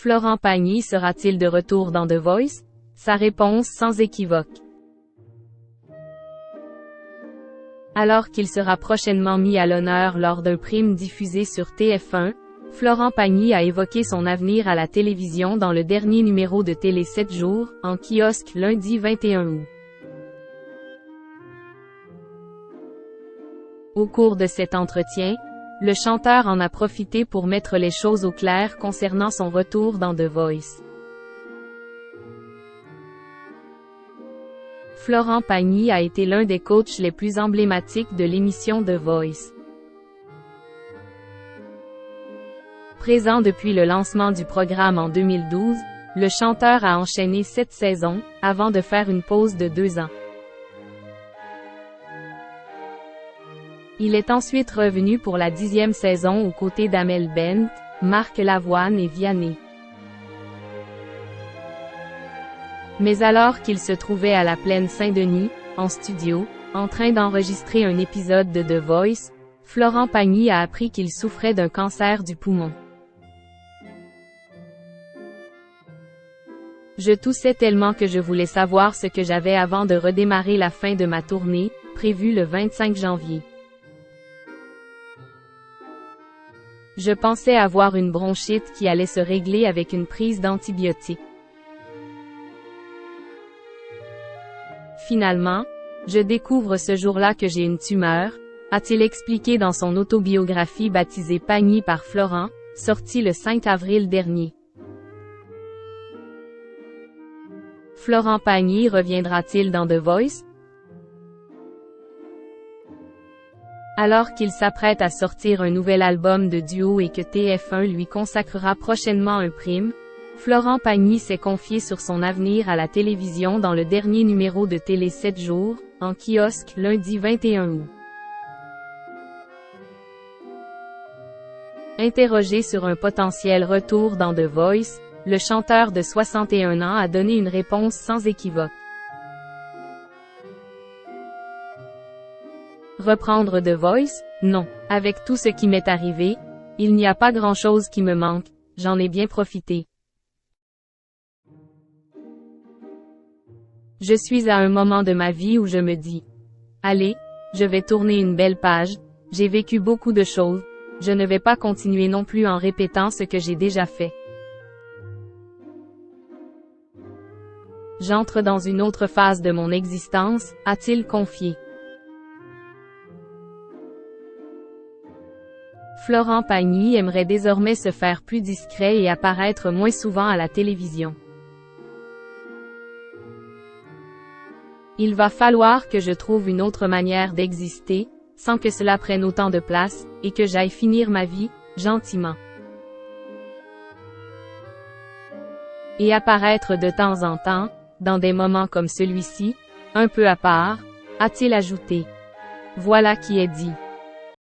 Florent Pagny sera-t-il de retour dans The Voice? Sa réponse sans équivoque. Alors qu'il sera prochainement mis à l'honneur lors d'un prime diffusé sur TF1, Florent Pagny a évoqué son avenir à la télévision dans le dernier numéro de Télé 7 jours, en kiosque lundi 21 août. Au cours de cet entretien, le chanteur en a profité pour mettre les choses au clair concernant son retour dans The Voice. Florent Pagny a été l'un des coachs les plus emblématiques de l'émission The Voice. Présent depuis le lancement du programme en 2012, le chanteur a enchaîné 7 saisons, avant de faire une pause de 2 ans. Il est ensuite revenu pour la 10e saison aux côtés d'Amel Bent, Marc Lavoine et Vianney. Mais alors qu'il se trouvait à la Plaine Saint-Denis, en studio, en train d'enregistrer un épisode de The Voice, Florent Pagny a appris qu'il souffrait d'un cancer du poumon. Je toussais tellement que je voulais savoir ce que j'avais avant de redémarrer la fin de ma tournée, prévue le 25 janvier. Je pensais avoir une bronchite qui allait se régler avec une prise d'antibiotiques. Finalement, je découvre ce jour-là que j'ai une tumeur, a-t-il expliqué dans son autobiographie baptisée Pagny par Florent, sortie le 5 avril dernier. Florent Pagny reviendra-t-il dans The Voice? Alors qu'il s'apprête à sortir un nouvel album de duo et que TF1 lui consacrera prochainement un prime, Florent Pagny s'est confié sur son avenir à la télévision dans le dernier numéro de Télé 7 jours, en kiosque lundi 21 août. Interrogé sur un potentiel retour dans The Voice, le chanteur de 61 ans a donné une réponse sans équivoque. Reprendre The Voice? Non. Avec tout ce qui m'est arrivé, il n'y a pas grand-chose qui me manque, j'en ai bien profité. Je suis à un moment de ma vie où je me dis, allez, je vais tourner une belle page, j'ai vécu beaucoup de choses, je ne vais pas continuer non plus en répétant ce que j'ai déjà fait. J'entre dans une autre phase de mon existence, a-t-il confié. Florent Pagny aimerait désormais se faire plus discret et apparaître moins souvent à la télévision. Il va falloir que je trouve une autre manière d'exister, sans que cela prenne autant de place, et que j'aille finir ma vie, gentiment. Et apparaître de temps en temps, dans des moments comme celui-ci, un peu à part, a-t-il ajouté. Voilà qui est dit.